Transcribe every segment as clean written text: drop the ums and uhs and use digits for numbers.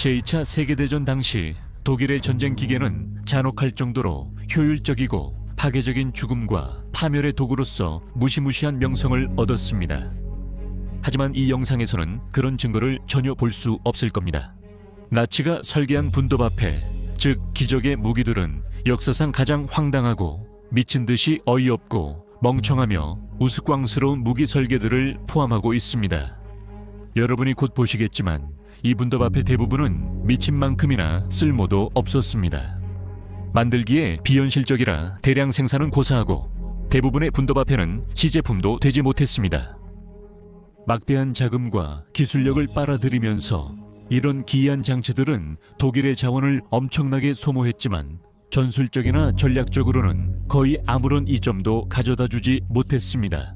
제2차 세계대전 당시 독일의 전쟁 기계는 잔혹할 정도로 효율적이고 파괴적인 죽음과 파멸의 도구로서 무시무시한 명성을 얻었습니다. 하지만 이 영상에서는 그런 증거를 전혀 볼 수 없을 겁니다. 나치가 설계한 분도발패, 즉 기적의 무기들은 역사상 가장 황당하고 미친 듯이 어이없고 멍청하며 우스꽝스러운 무기 설계들을 포함하고 있습니다. 여러분이 곧 보시겠지만 이 분도발패 대부분은 미친 만큼이나 쓸모도 없었습니다. 만들기에 비현실적이라 대량 생산은 고사하고 대부분의 분도발패는 시제품도 되지 못했습니다. 막대한 자금과 기술력을 빨아들이면서 이런 기이한 장치들은 독일의 자원을 엄청나게 소모했지만 전술적이나 전략적으로는 거의 아무런 이점도 가져다 주지 못했습니다.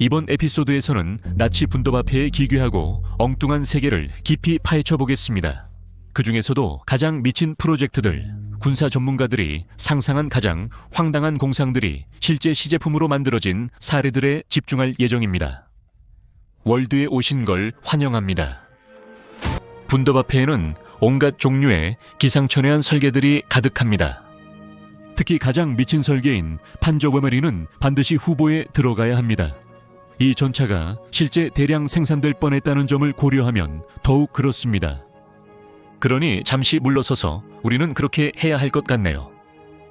이번 에피소드에서는 나치 분도발패에 기괴하고 엉뚱한 세계를 깊이 파헤쳐 보겠습니다. 그 중에서도 가장 미친 프로젝트들, 군사 전문가들이 상상한 가장 황당한 공상들이 실제 시제품으로 만들어진 사례들에 집중할 예정입니다. 월드에 오신 걸 환영합니다. 분도발패에는 온갖 종류의 기상천외한 설계들이 가득합니다. 특히 가장 미친 설계인 판저웨머리는 반드시 후보에 들어가야 합니다. 이 전차가 실제 대량 생산될 뻔했다는 점을 고려하면 더욱 그렇습니다. 그러니 잠시 물러서서 우리는 그렇게 해야 할 것 같네요.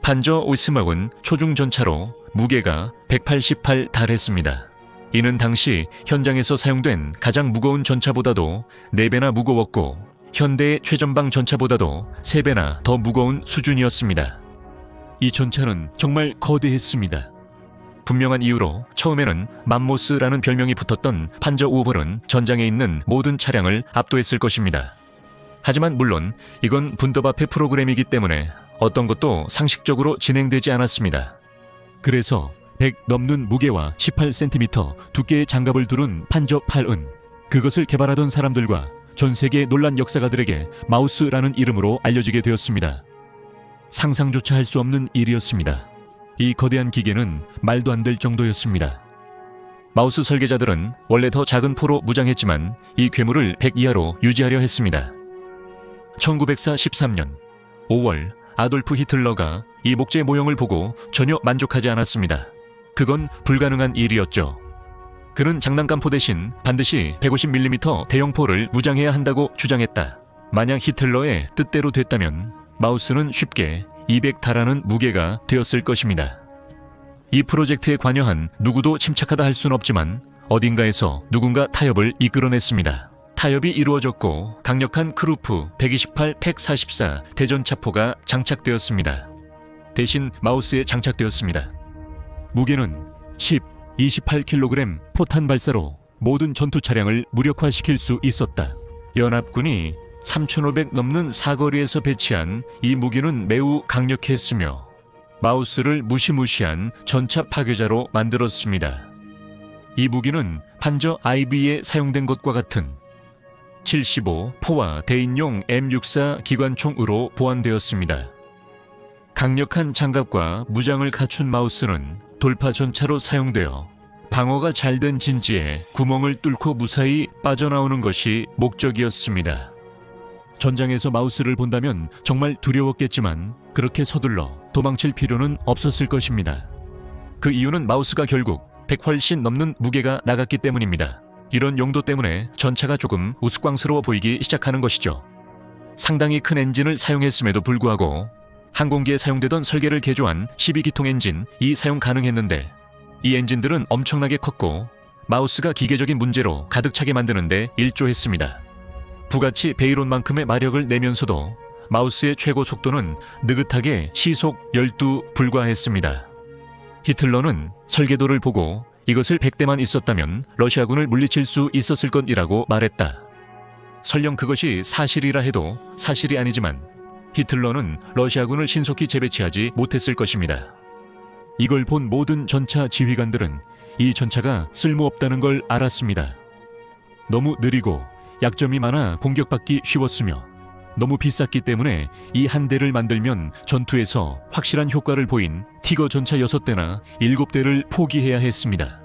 판저 오스막은 초중 전차로 무게가 188 달했습니다. 이는 당시 현장에서 사용된 가장 무거운 전차보다도 4배나 무거웠고 현대의 최전방 전차보다도 3배나 더 무거운 수준이었습니다. 이 전차는 정말 거대했습니다. 분명한 이유로 처음에는 맘모스라는 별명이 붙었던 판저 우벌은 전장에 있는 모든 차량을 압도했을 것입니다. 하지만 물론 이건 분도발패 프로그램이기 때문에 어떤 것도 상식적으로 진행되지 않았습니다. 그래서 100 넘는 무게와 18cm 두께의 장갑을 두른 판저 8은 그것을 개발하던 사람들과 전 세계 논란 역사가들에게 마우스라는 이름으로 알려지게 되었습니다. 상상조차 할 수 없는 일이었습니다. 이 거대한 기계는 말도 안 될 정도였습니다. 마우스 설계자들은 원래 더 작은 포로 무장했지만 이 괴물을 100 이하로 유지하려 했습니다. 1943년 5월 아돌프 히틀러가 이 목재 모형을 보고 전혀 만족하지 않았습니다. 그건 불가능한 일이었죠. 그는 장난감 포 대신 반드시 150mm 대형포를 무장해야 한다고 주장했다. 만약 히틀러의 뜻대로 됐다면 마우스는 쉽게 200 달하는 무게가 되었을 것입니다. 이 프로젝트에 관여한 누구도 침착하다 할 수는 없지만 어딘가에서 누군가 타협을 이끌어냈습니다. 타협이 이루어졌고 강력한 크루프 128 팩44 대전차포가 장착되었습니다. 대신 마우스에 장착되었습니다. 무게는 28kg 포탄 발사로 모든 전투 차량을 무력화시킬 수 있었다. 연합군이 3,500 넘는 사거리에서 배치한 이 무기는 매우 강력했으며 마우스를 무시무시한 전차 파괴자로 만들었습니다. 이 무기는 판저 IB에 사용된 것과 같은 75 포와 대인용 M64 기관총으로 보완되었습니다. 강력한 장갑과 무장을 갖춘 마우스는 돌파 전차로 사용되어 방어가 잘 된 진지에 구멍을 뚫고 무사히 빠져나오는 것이 목적이었습니다. 전장에서 마우스를 본다면 정말 두려웠겠지만 그렇게 서둘러 도망칠 필요는 없었을 것입니다. 그 이유는 마우스가 결국 100 훨씬 넘는 무게가 나갔기 때문입니다. 이런 용도 때문에 전차가 조금 우스꽝스러워 보이기 시작하는 것이죠. 상당히 큰 엔진을 사용했음에도 불구하고 항공기에 사용되던 설계를 개조한 12기통 엔진 이 사용 가능했는데 이 엔진들은 엄청나게 컸고 마우스가 기계적인 문제로 가득 차게 만드는데 일조했습니다. 부가치 베이론만큼의 마력을 내면서도 마우스의 최고 속도는 느긋하게 시속 12 불과했습니다. 히틀러는 설계도를 보고 이것을 100대만 있었다면 러시아군을 물리칠 수 있었을 것이라고 말했다. 설령 그것이 사실이라 해도 사실이 아니지만 히틀러는 러시아군을 신속히 재배치하지 못했을 것입니다. 이걸 본 모든 전차 지휘관들은 이 전차가 쓸모없다는 걸 알았습니다. 너무 느리고 약점이 많아 공격받기 쉬웠으며 너무 비쌌기 때문에 이 한 대를 만들면 전투에서 확실한 효과를 보인 티거 전차 6대나 7대를 포기해야 했습니다.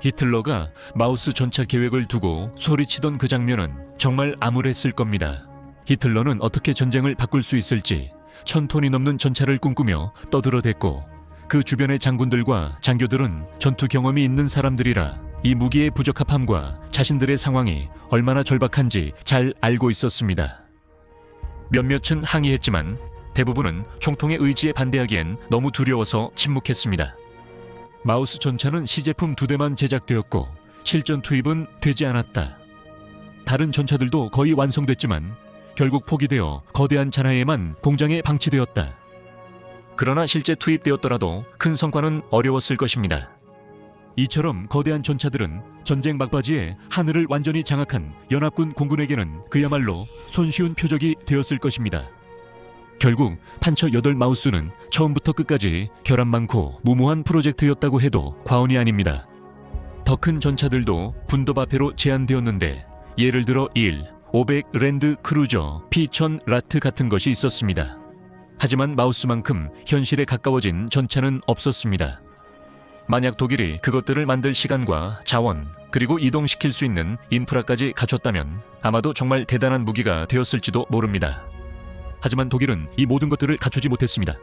히틀러가 마우스 전차 계획을 두고 소리치던 그 장면은 정말 암울했을 겁니다. 히틀러는 어떻게 전쟁을 바꿀 수 있을지 1000톤이 넘는 전차를 꿈꾸며 떠들어댔고, 그 주변의 장군들과 장교들은 전투 경험이 있는 사람들이라 이 무기의 부적합함과 자신들의 상황이 얼마나 절박한지 잘 알고 있었습니다. 몇몇은 항의했지만 대부분은 총통의 의지에 반대하기엔 너무 두려워서 침묵했습니다. 마우스 전차는 시제품 2대만 제작되었고 실전 투입은 되지 않았다. 다른 전차들도 거의 완성됐지만 결국 포기되어 거대한 잔하에만 공장에 방치되었다. 그러나 실제 투입되었더라도 큰 성과는 어려웠을 것입니다. 이처럼 거대한 전차들은 전쟁 막바지에 하늘을 완전히 장악한 연합군 공군에게는 그야말로 손쉬운 표적이 되었을 것입니다. 결국 판처 8마우스는 처음부터 끝까지 결함 많고 무모한 프로젝트였다고 해도 과언이 아닙니다. 더 큰 전차들도 분도바페로 제한되었는데 예를 들어 500 랜드 크루저 P1000 라트 같은 것이 있었습니다. 하지만 마우스만큼 현실에 가까워진 전차는 없었습니다. 만약 독일이 그것들을 만들 시간과 자원, 그리고 이동시킬 수 있는 인프라까지 갖췄다면 아마도 정말 대단한 무기가 되었을지도 모릅니다. 하지만 독일은 이 모든 것들을 갖추지 못했습니다.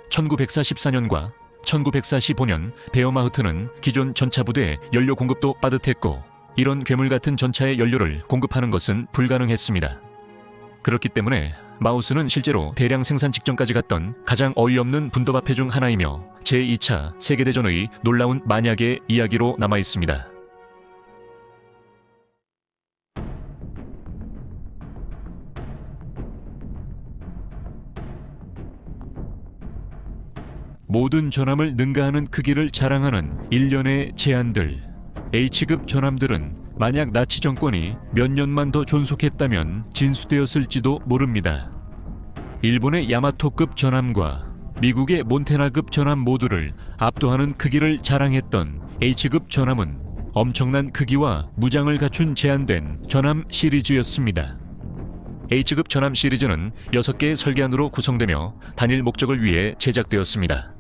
1944년과 1945년 베어마흐트는 기존 전차 부대에 연료 공급도 빠듯했고 이런 괴물 같은 전차의 연료를 공급하는 것은 불가능했습니다. 그렇기 때문에 마우스는 실제로 대량 생산 직전까지 갔던 가장 어이없는 분도바페 중 하나이며 제2차 세계대전의 놀라운 만약의 이야기로 남아있습니다. 모든 전함을 능가하는 크기를 자랑하는 일련의 제안들. H급 전함들은 만약 나치 정권이 몇 년만 더 존속했다면 진수되었을지도 모릅니다. 일본의 야마토급 전함과 미국의 몬테나급 전함 모두를 압도하는 크기를 자랑했던 H급 전함은 엄청난 크기와 무장을 갖춘 제한된 전함 시리즈였습니다. H급 전함 시리즈는 6개의 설계안으로 구성되며 단일 목적을 위해 제작되었습니다.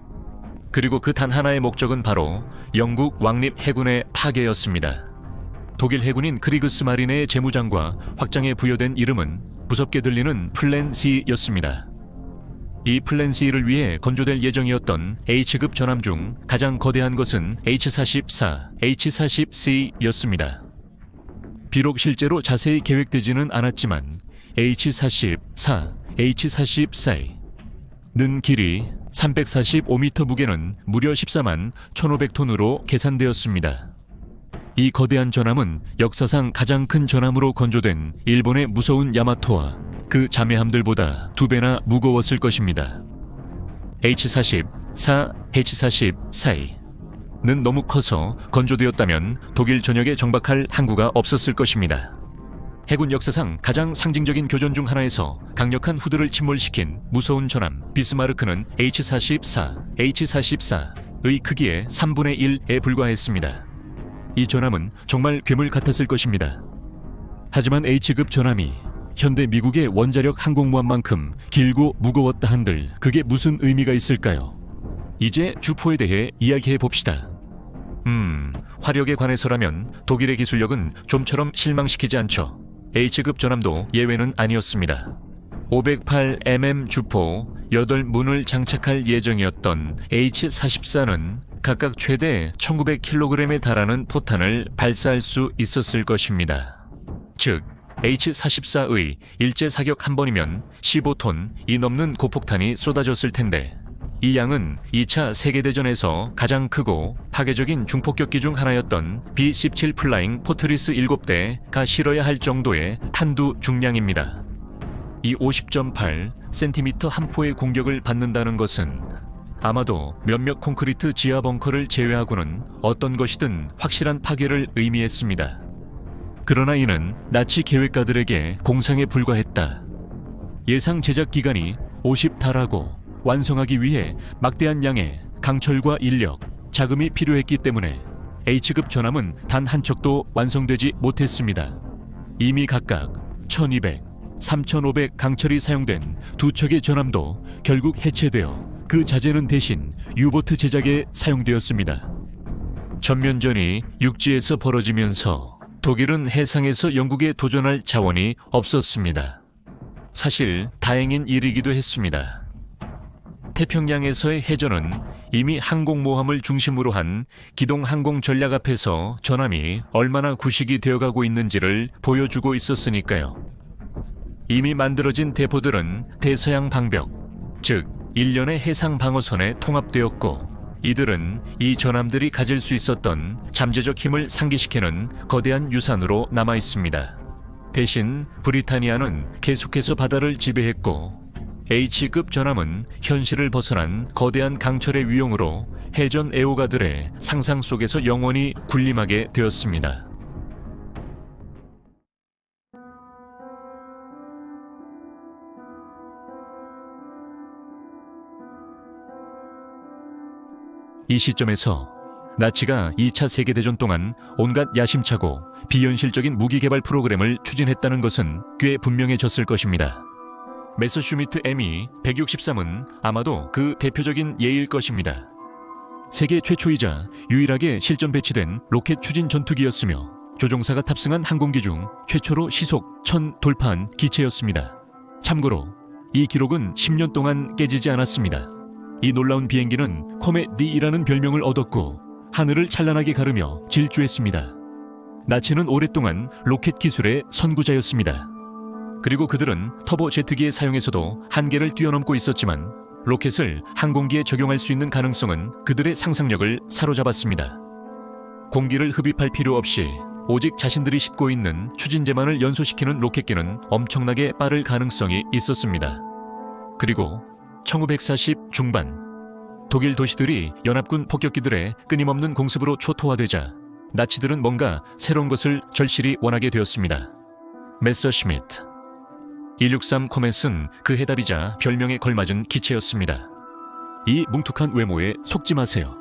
그리고 그 단 하나의 목적은 바로 영국 왕립 해군의 파괴였습니다. 독일 해군인 크리그스마린의 재무장과 확장에 부여된 이름은 무섭게 들리는 플랜 C였습니다. 이 플랜 C를 위해 건조될 예정이었던 H급 전함 중 가장 거대한 것은 H-44, H-40C였습니다. 비록 실제로 자세히 계획되지는 않았지만 H-44, H-44는 길이 345m, 무게는 무려 14만 1,500톤으로 계산되었습니다. 이 거대한 전함은 역사상 가장 큰 전함으로 건조된 일본의 무서운 야마토와 그 자매함들보다 2배나 무거웠을 것입니다. H-44, H-44는 너무 커서 건조되었다면 독일 전역에 정박할 항구가 없었을 것입니다. 해군 역사상 가장 상징적인 교전 중 하나에서 강력한 후드를 침몰시킨 무서운 전함 비스마르크는 H-44, H-44의 크기의 3분의 1에 불과했습니다. 이 전함은 정말 괴물 같았을 것입니다. 하지만 H급 전함이 현대 미국의 원자력 항공모함만큼 길고 무거웠다 한들 그게 무슨 의미가 있을까요? 이제 주포에 대해 이야기해 봅시다. 화력에 관해서라면 독일의 기술력은 좀처럼 실망시키지 않죠. H급 전함도 예외는 아니었습니다. 508mm 주포 8문을 장착할 예정이었던 H-44는 각각 최대 1900kg에 달하는 포탄을 발사할 수 있었을 것입니다. 즉 H-44의 일제 사격 한 번이면 15톤이 넘는 고폭탄이 쏟아졌을 텐데 이 양은 2차 세계대전에서 가장 크고 파괴적인 중폭격기 중 하나였던 B-17 플라잉 포트리스 7대가 실어야 할 정도의 탄두 중량입니다. 이 50.8cm 한 포의 공격을 받는다는 것은 아마도 몇몇 콘크리트 지하 벙커를 제외하고는 어떤 것이든 확실한 파괴를 의미했습니다. 그러나 이는 나치 계획가들에게 공상에 불과했다. 예상 제작 기간이 50달하고 완성하기 위해 막대한 양의 강철과 인력, 자금이 필요했기 때문에 H급 전함은 단 한 척도 완성되지 못했습니다. 이미 각각 1200, 3500 강철이 사용된 2척의 전함도 결국 해체되어 그 자재는 대신 유보트 제작에 사용되었습니다. 전면전이 육지에서 벌어지면서 독일은 해상에서 영국에 도전할 자원이 없었습니다. 사실 다행인 일이기도 했습니다. 태평양에서의 해전은 이미 항공모함을 중심으로 한 기동 항공 전략 앞에서 전함이 얼마나 구식이 되어가고 있는지를 보여주고 있었으니까요. 이미 만들어진 대포들은 대서양 방벽, 즉 일련의 해상 방어선에 통합되었고, 이들은 이 전함들이 가질 수 있었던 잠재적 힘을 상기시키는 거대한 유산으로 남아 있습니다. 대신 브리타니아는 계속해서 바다를 지배했고, H급 전함은 현실을 벗어난 거대한 강철의 위용으로 해전 애호가들의 상상 속에서 영원히 군림하게 되었습니다. 이 시점에서 나치가 2차 세계대전 동안 온갖 야심차고 비현실적인 무기 개발 프로그램을 추진했다는 것은 꽤 분명해졌을 것입니다. 메서슈미트 Me-163은 아마도 그 대표적인 예일 것입니다. 세계 최초이자 유일하게 실전 배치된 로켓 추진 전투기였으며 조종사가 탑승한 항공기 중 최초로 시속 1000 돌파한 기체였습니다. 참고로 이 기록은 10년 동안 깨지지 않았습니다. 이 놀라운 비행기는 코메디이라는 별명을 얻었고 하늘을 찬란하게 가르며 질주했습니다. 나치는 오랫동안 로켓 기술의 선구자였습니다. 그리고 그들은 터보 제트기의 사용에서도 한계를 뛰어넘고 있었지만 로켓을 항공기에 적용할 수 있는 가능성은 그들의 상상력을 사로잡았습니다. 공기를 흡입할 필요 없이 오직 자신들이 싣고 있는 추진제만을 연소시키는 로켓기는 엄청나게 빠를 가능성이 있었습니다. 그리고 1940 중반 독일 도시들이 연합군 폭격기들의 끊임없는 공습으로 초토화되자 나치들은 뭔가 새로운 것을 절실히 원하게 되었습니다. 메서슈미트 163 코멧은 그 해답이자 별명에 걸맞은 기체였습니다. 이 뭉툭한 외모에 속지 마세요.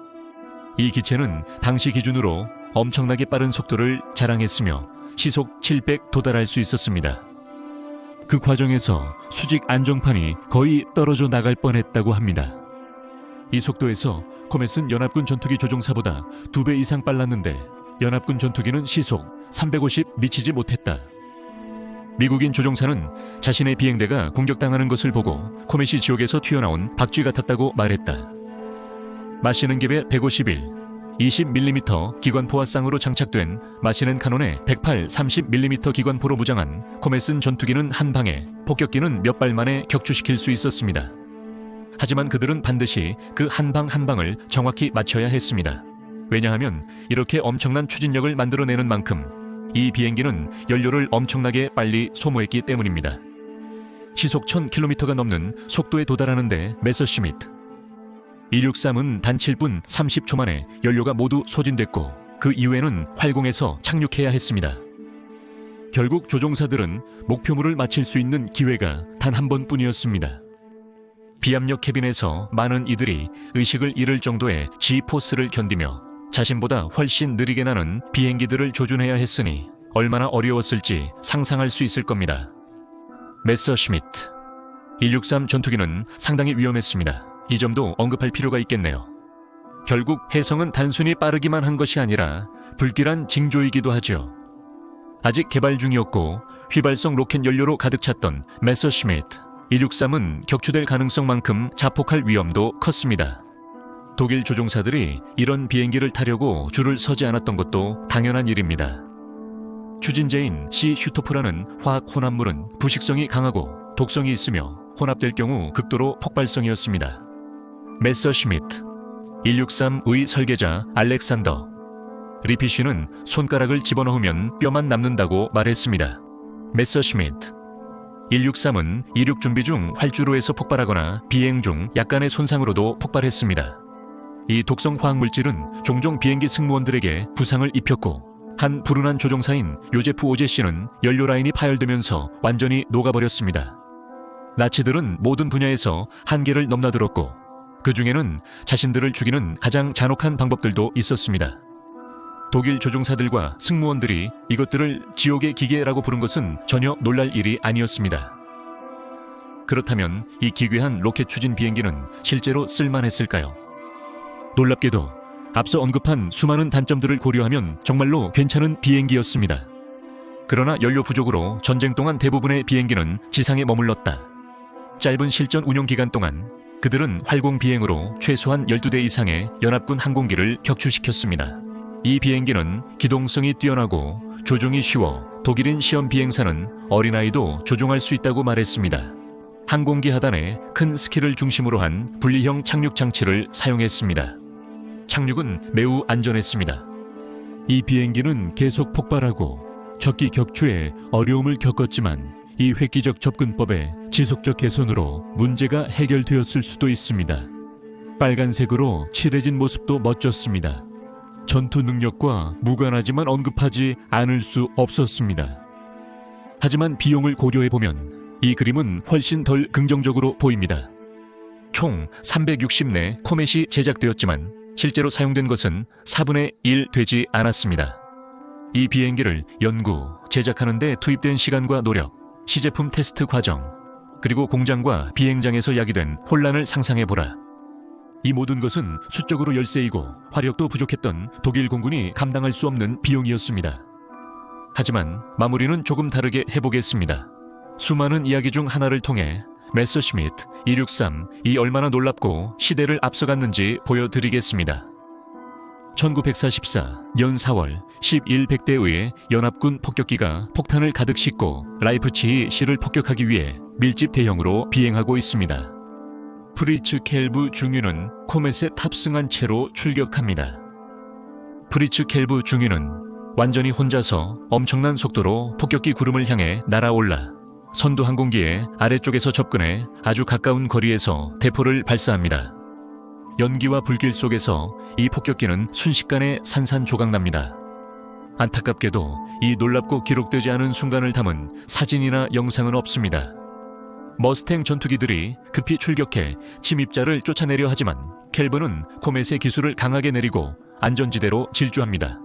이 기체는 당시 기준으로 엄청나게 빠른 속도를 자랑했으며 시속 700 도달할 수 있었습니다. 그 과정에서 수직 안정판이 거의 떨어져 나갈 뻔했다고 합니다. 이 속도에서 코멧은 연합군 전투기 조종사보다 2배 이상 빨랐는데 연합군 전투기는 시속 350 미치지 못했다. 미국인 조종사는 자신의 비행대가 공격당하는 것을 보고 코멧이 지옥에서 튀어나온 박쥐 같았다고 말했다. 마시는 깁에 151, 20mm 기관포와 쌍으로 장착된 마시는 카논에 108 30mm 기관포로 무장한 코멧은 전투기는 한 방에, 폭격기는 몇 발 만에 격추시킬 수 있었습니다. 하지만 그들은 반드시 그 한 방 한 방을 정확히 맞춰야 했습니다. 왜냐하면 이렇게 엄청난 추진력을 만들어내는 만큼 이 비행기는 연료를 엄청나게 빨리 소모했기 때문입니다. 시속 1000km가 넘는 속도에 도달하는데 메서슈미트 163은 단 7분 30초 만에 연료가 모두 소진됐고 그 이후에는 활공에서 착륙해야 했습니다. 결국 조종사들은 목표물을 맞힐 수 있는 기회가 단 한 번뿐이었습니다. 비압력 캐빈에서 많은 이들이 의식을 잃을 정도의 G포스를 견디며 자신보다 훨씬 느리게 나는 비행기들을 조준해야 했으니 얼마나 어려웠을지 상상할 수 있을 겁니다. 메서슈미트 163 전투기는 상당히 위험했습니다. 이 점도 언급할 필요가 있겠네요. 결국 혜성은 단순히 빠르기만 한 것이 아니라 불길한 징조이기도 하죠. 아직 개발 중이었고 휘발성 로켓 연료로 가득 찼던 메서슈미트 163은 격추될 가능성만큼 자폭할 위험도 컸습니다. 독일 조종사들이 이런 비행기를 타려고 줄을 서지 않았던 것도 당연한 일입니다. 추진제인 C 슈토프라는 화학 혼합물은 부식성이 강하고 독성이 있으며 혼합될 경우 극도로 폭발성이었습니다. 메서슈미트 163의 설계자 알렉산더 리피쉬는 손가락을 집어넣으면 뼈만 남는다고 말했습니다. 메서슈미트 163은 이륙 준비 중 활주로에서 폭발하거나 비행 중 약간의 손상으로도 폭발했습니다. 이 독성 화학물질은 종종 비행기 승무원들에게 부상을 입혔고 한 불운한 조종사인 요제프 오제 씨는 연료 라인이 파열되면서 완전히 녹아버렸습니다. 나치들은 모든 분야에서 한계를 넘나들었고 그 중에는 자신들을 죽이는 가장 잔혹한 방법들도 있었습니다. 독일 조종사들과 승무원들이 이것들을 지옥의 기계라고 부른 것은 전혀 놀랄 일이 아니었습니다. 그렇다면 이 기괴한 로켓 추진 비행기는 실제로 쓸만했을까요? 놀랍게도 앞서 언급한 수많은 단점들을 고려하면 정말로 괜찮은 비행기였습니다. 그러나 연료 부족으로 전쟁 동안 대부분의 비행기는 지상에 머물렀다. 짧은 실전 운용 기간 동안 그들은 활공 비행으로 최소한 12대 이상의 연합군 항공기를 격추시켰습니다. 이 비행기는 기동성이 뛰어나고 조종이 쉬워 독일인 시험 비행사는 어린아이도 조종할 수 있다고 말했습니다. 항공기 하단에 큰 스키를 중심으로 한 분리형 착륙 장치를 사용했습니다. 착륙은 매우 안전했습니다. 이 비행기는 계속 폭발하고 적기 격추에 어려움을 겪었지만 이 획기적 접근법의 지속적 개선으로 문제가 해결되었을 수도 있습니다. 빨간색으로 칠해진 모습도 멋졌습니다. 전투 능력과 무관하지만 언급하지 않을 수 없었습니다. 하지만 비용을 고려해보면 이 그림은 훨씬 덜 긍정적으로 보입니다. 총 360내 코멧이 제작되었지만 실제로 사용된 것은 4분의 1 되지 않았습니다. 이 비행기를 연구, 제작하는 데 투입된 시간과 노력, 시제품 테스트 과정, 그리고 공장과 비행장에서 야기된 혼란을 상상해보라. 이 모든 것은 수적으로 열세이고 화력도 부족했던 독일 공군이 감당할 수 없는 비용이었습니다. 하지만 마무리는 조금 다르게 해보겠습니다. 수많은 이야기 중 하나를 통해 메서시미트 263이 얼마나 놀랍고 시대를 앞서갔는지 보여드리겠습니다. 1944년 4월 1100대의 연합군 폭격기가 폭탄을 가득 싣고 라이프치히 시를 폭격하기 위해 밀집 대형으로 비행하고 있습니다. 프리츠 켈브 중위는 코멧에 탑승한 채로 출격합니다. 프리츠 켈브 중위는 완전히 혼자서 엄청난 속도로 폭격기 구름을 향해 날아올라 선두 항공기의 아래쪽에서 접근해 아주 가까운 거리에서 대포를 발사합니다. 연기와 불길 속에서 이 폭격기는 순식간에 산산조각납니다. 안타깝게도 이 놀랍고 기록되지 않은 순간을 담은 사진이나 영상은 없습니다. 머스탱 전투기들이 급히 출격해 침입자를 쫓아내려 하지만 켈브는 코멧의 기술을 강하게 내리고 안전지대로 질주합니다.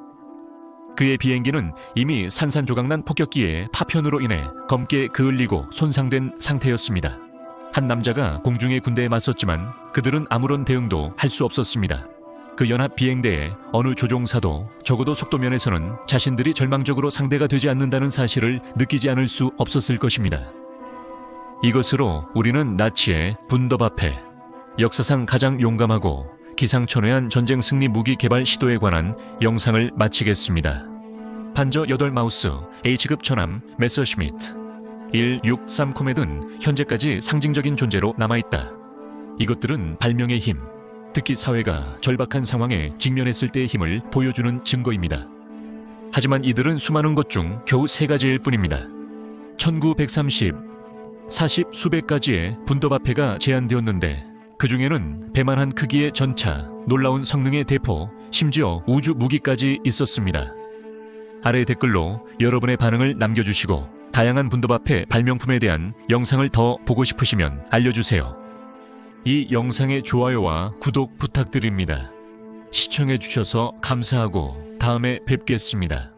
그의 비행기는 이미 산산조각난 폭격기의 파편으로 인해 검게 그을리고 손상된 상태였습니다. 한 남자가 공중의 군대에 맞섰지만 그들은 아무런 대응도 할 수 없었습니다. 그 연합 비행대의 어느 조종사도 적어도 속도면에서는 자신들이 절망적으로 상대가 되지 않는다는 사실을 느끼지 않을 수 없었을 것입니다. 이것으로 우리는 나치의 분더바페, 역사상 가장 용감하고 기상천외한 전쟁 승리 무기 개발 시도에 관한 영상을 마치겠습니다. 판저 8마우스 H급 전함 메서시미트 163 코멧은 현재까지 상징적인 존재로 남아있다. 이것들은 발명의 힘, 특히 사회가 절박한 상황에 직면했을 때의 힘을 보여주는 증거입니다. 하지만 이들은 수많은 것 중 겨우 3가지일 뿐입니다. 1930, 40 수백 가지의 분더바페가 제안되었는데 그 중에는 배만한 크기의 전차, 놀라운 성능의 대포, 심지어 우주 무기까지 있었습니다. 아래 댓글로 여러분의 반응을 남겨주시고 다양한 분더바페 발명품에 대한 영상을 더 보고 싶으시면 알려주세요. 이 영상의 좋아요와 구독 부탁드립니다. 시청해주셔서 감사하고 다음에 뵙겠습니다.